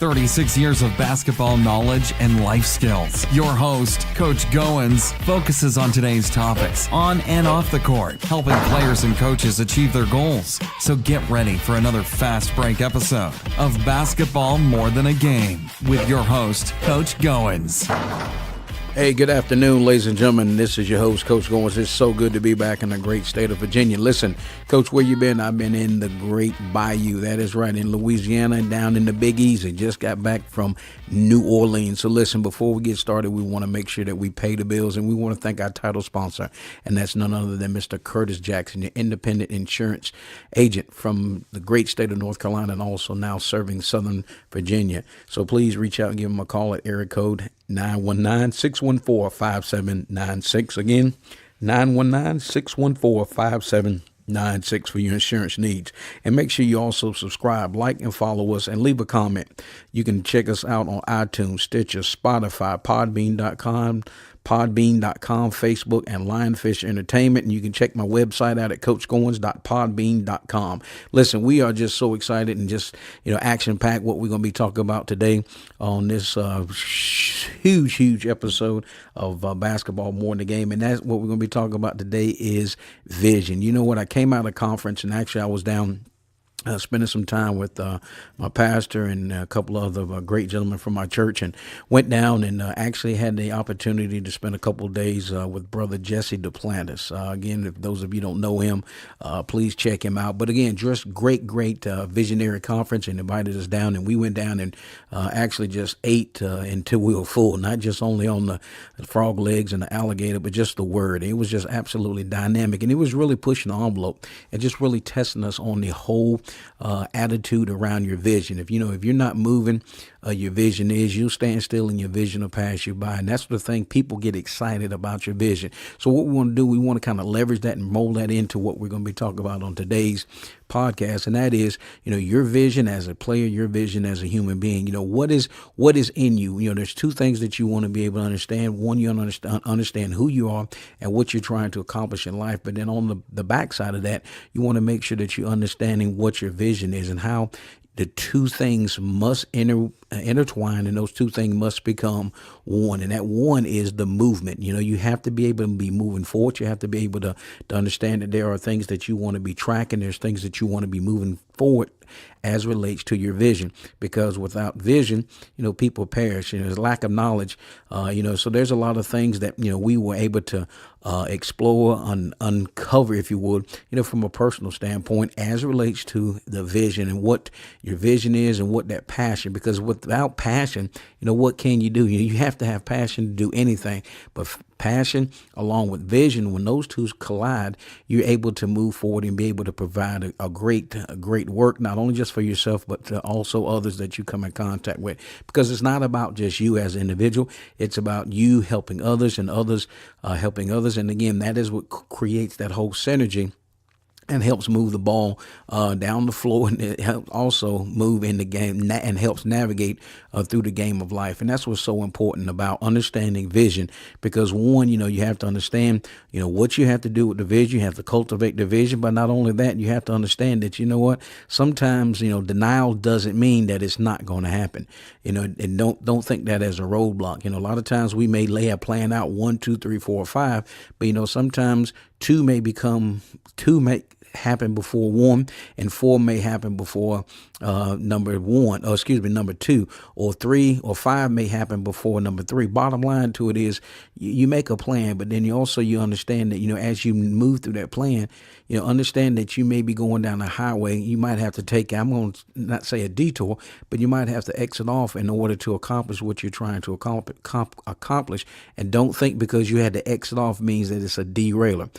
36 years of basketball knowledge and life skills. Your host, Coach Goins, focuses on today's topics on and off the court, helping players and coaches achieve their goals. So get ready for another fast break episode of Basketball More Than a Game with your host, Coach Goins. Hey, good afternoon, ladies and gentlemen. This is your host, Coach Goins. It's so good to be back in the great state of Virginia. Listen, Coach, where you been? I've been in the great Bayou. That is right, in Louisiana and down in the Big Easy. Just got back from New Orleans. So listen, before we get started, we want to make sure that we pay the bills, and we want to thank our title sponsor, and that's none other than Mr. Curtis Jackson, your independent insurance agent from the great state of North Carolina and also now serving Southern Virginia. So please reach out and give him a call at area code 919-614-5796. Again, 919-614-5796 for your insurance needs. And make sure you also subscribe, like, and follow us, and leave a comment. You can check us out on iTunes, Stitcher, Spotify, Podbean.com, Facebook, and Lionfish Entertainment. And you can check my website out at coachgoins.podbean.com. Listen, we are just so excited and just, action-packed what we're going to be talking about today on this huge episode of Basketball More Than a Game. And that's what we're going to be talking about today is vision. You know what? I came out of conference, and actually I was down spending some time with my pastor and a couple of other great gentlemen from my church, and went down and actually had the opportunity to spend a couple of days with Brother Jesse Duplantis. Again, if those of you don't know him, please check him out. But again, just great visionary conference, and invited us down, and we went down and actually just ate until we were full, not just only on the frog legs and the alligator, but just the word. It was just absolutely dynamic, and it was really pushing the envelope and just really testing us on the whole attitude around your vision. If you're not moving, your vision is, you'll stand still and your vision will pass you by. And that's the thing, people get excited about your vision. So what we want to do, we want to kind of leverage that and mold that into what we're going to be talking about on today's podcast. And that is, your vision as a player, your vision as a human being. What is in you? There's two things that you want to be able to understand. One, you understand who you are and what you're trying to accomplish in life. But then on the backside of that, you want to make sure that you're understanding what your vision is and how the two things must intertwine, and those two things must become one. And that one is the movement. You have to be able to be moving forward. You have to be able to understand that there are things that you want to be tracking. There's things that you want to be moving forward as relates to your vision, because without vision, people perish. There's lack of knowledge. So there's a lot of things that, we were able to explore, uncover, if you would, from a personal standpoint as it relates to the vision and what your vision is and what that passion, because without passion, what can you do? You have to have passion to do anything, but passion along with vision, when those two collide, you're able to move forward and be able to provide a great work, not only just for yourself, but to also others that you come in contact with. Because it's not about just you as an individual. It's about you helping others and others helping others. And again, that is what creates that whole synergy and helps move the ball down the floor, and it helps also move in the game and helps navigate through the game of life. And that's what's so important about understanding vision, because one, you have to understand, what you have to do with the vision. You have to cultivate the vision, but not only that, you have to understand that, sometimes, denial doesn't mean that it's not going to happen, and don't think that as a roadblock. A lot of times we may lay a plan out 1, 2, 3, 4, 5, but sometimes two may happen before one, and 4 may happen before number 2, or 3 or 5 may happen before number 3. Bottom line to it is, you make a plan, but then you understand that, as you move through that plan, understand that you may be going down a highway. You might have to take, I'm going to not say a detour, but you might have to exit off in order to accomplish what you're trying to accomplish. And don't think because you had to exit off means that it's a derailer.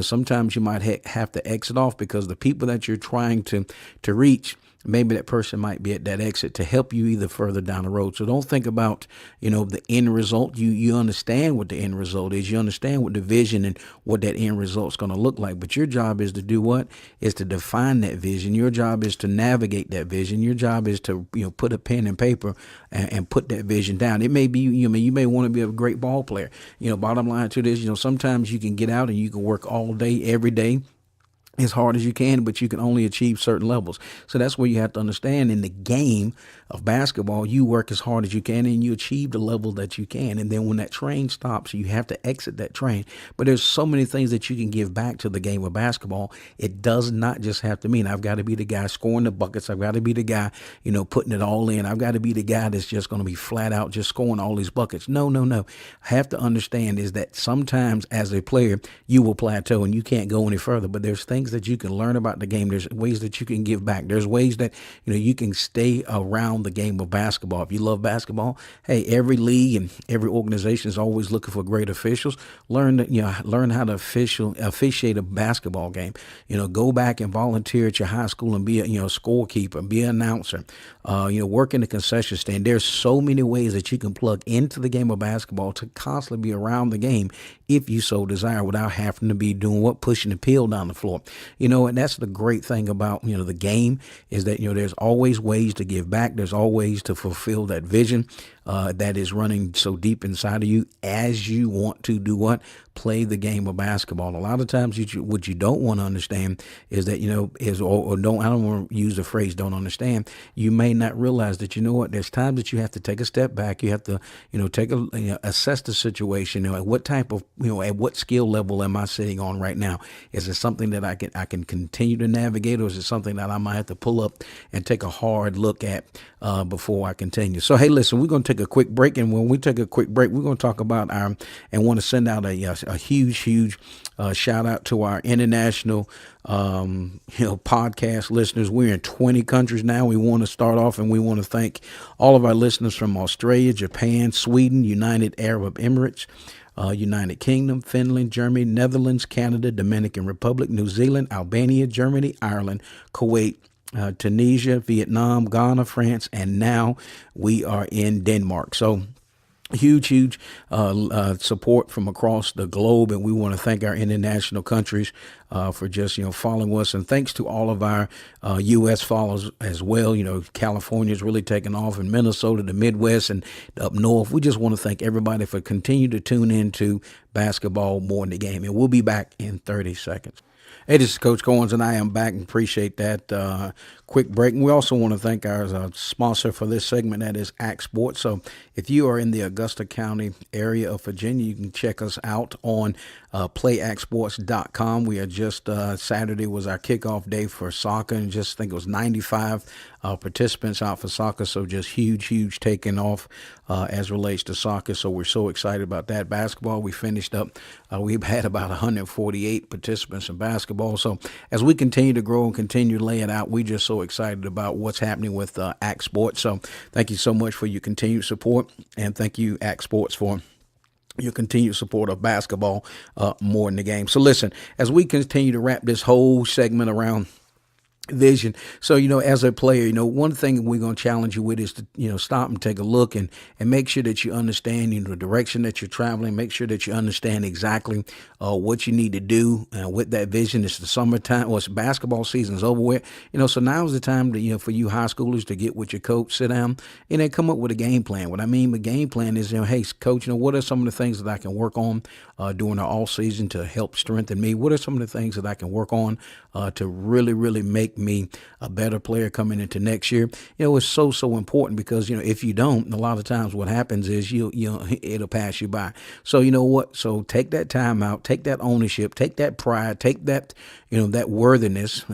Sometimes you might have to exit off because the people that you're trying to reach, maybe that person might be at that exit to help you either further down the road. So don't think about, the end result. You understand what the end result is. You understand what the vision and what that end result is going to look like. But your job is to do what? Is to define that vision. Your job is to navigate that vision. Your job is to, put a pen and paper and put that vision down. It may be, you may want to be a great ball player. Bottom line to this, sometimes you can get out and you can work all day, every day, as hard as you can, but you can only achieve certain levels. So that's where you have to understand in the game of basketball, you work as hard as you can and you achieve the level that you can. And then when that train stops, you have to exit that train. But there's so many things that you can give back to the game of basketball. It does not just have to mean I've got to be the guy scoring the buckets. I've got to be the guy, putting it all in. I've got to be the guy that's just going to be flat out just scoring all these buckets. No. I have to understand is that sometimes as a player, you will plateau and you can't go any further. But there's things that you can learn about the game. There's ways that you can give back. There's ways that you can stay around the game of basketball. If you love basketball, hey, every league and every organization is always looking for great officials. Learn how to officiate a basketball game. Go back and volunteer at your high school and be a scorekeeper, be an announcer. Work in the concession stand. There's so many ways that you can plug into the game of basketball to constantly be around the game if you so desire, without having to be doing pushing the pill down the floor. And that's the great thing about, the game is that, there's always ways to give back. There's always to fulfill that vision that is running so deep inside of you as you want to do what? Play the game of basketball. A lot of times what you don't want to understand is that, I don't want to use the phrase don't understand. You may not realize that, there's times that you have to take a step back. You have to, assess the situation. At what type of, at what skill level am I sitting on right now? Is it something that I can continue to navigate, or is it something that I might have to pull up and take a hard look at before I continue? So, hey, listen, we're going to take a quick break. And when we take a quick break, we're going to talk about and want to send out a huge shout out to our international, podcast listeners. We're in 20 countries now. We want to start off and we want to thank all of our listeners from Australia, Japan, Sweden, United Arab Emirates, United Kingdom, Finland, Germany, Netherlands, Canada, Dominican Republic, New Zealand, Albania, Germany, Ireland, Kuwait, Tunisia, Vietnam, Ghana, France, and now we are in Denmark. So huge support from across the globe, and we want to thank our international countries for just following us, and thanks to all of our U.S. followers as well. California's really taken off, and Minnesota, the Midwest, and up north. We just want to thank everybody for continuing to tune into Basketball More Than the Game, and we'll be back in 30 seconds. Hey, this is Coach Goins, and I am back, and appreciate that quick break. And we also want to thank our sponsor for this segment, that is Act Sports. So if you are in the Augusta County area of Virginia, you can check us out on playactsports.com. We are just, Saturday was our kickoff day for soccer, and just think it was 95 participants out for soccer. So just huge taking off as relates to soccer. So we're so excited about that. Basketball, we finished up. We've had about 148 participants in basketball. So as we continue to grow and continue to lay it out, we just so excited about what's happening with Act Sports. So thank you so much for your continued support, and thank you, Act Sports, for your continued support of basketball more than the game. So listen, as we continue to wrap this whole segment around vision. So, as a player, one thing we're going to challenge you with is to, stop and take a look and make sure that you understand, the direction that you're traveling. Make sure that you understand exactly what you need to do with that vision. It's the summertime, it's basketball season's over with, so now's the time to, for you high schoolers to get with your coach, sit down, and then come up with a game plan. What I mean by game plan is, hey, coach, what are some of the things that I can work on during the off season to help strengthen me? What are some of the things that I can work on to really make me a better player coming into next year? It's so important, because if you don't, a lot of times what happens is it'll pass you by. So you know what? So take that time out, take that ownership, take that pride, take that that worthiness,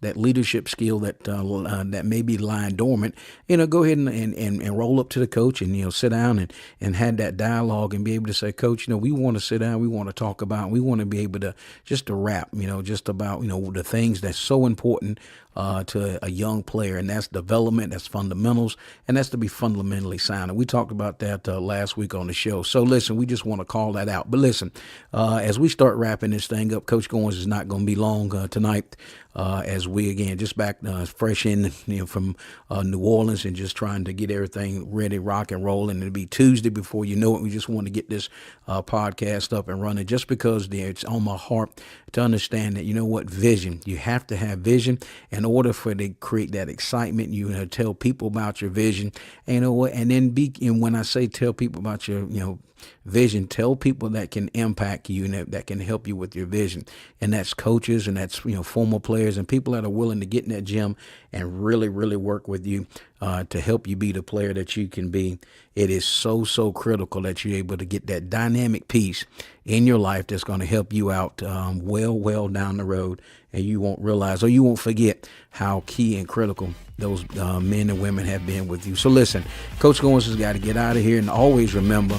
that leadership skill that may be lying dormant. Go ahead and roll up to the coach and sit down and have that dialogue and be able to say, Coach, we want to sit down, we want to talk about, we want to be able to just to rap, just about the things that's so important to a young player, and that's development, that's fundamentals, and that's to be fundamentally sound. And we talked about that last week on the show. So listen, we just want to call that out. But listen, as we start wrapping this thing up, Coach Goins is not going to be long tonight. As we again just back fresh in from New Orleans and just trying to get everything ready, rock and roll, and it'll be Tuesday before you know it. We just want to get this podcast up and running, just because it's on my heart to understand that vision. You have to have vision, and in order for to create that excitement, you know, tell people about your vision, and you know what, and then and when I say tell people about your, you know, vision, tell people that can impact you and that can help you with your vision. And that's coaches, and that's, you know, former players, and people that are willing to get in that gym and really, really work with you to help you be the player that you can be. It is so critical that you're able to get that dynamic piece in your life that's going to help you out well down the road, and you won't realize, or you won't forget, how key and critical those men and women have been with you. So listen, Coach Goins has got to get out of here, and always remember,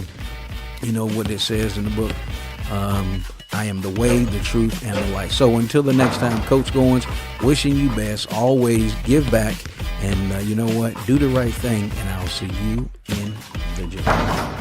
you know what it says in the book, I am the way, the truth, and the light. So until the next time, Coach Goins, wishing you best. Always give back, and you know what? Do the right thing, and I'll see you in the gym.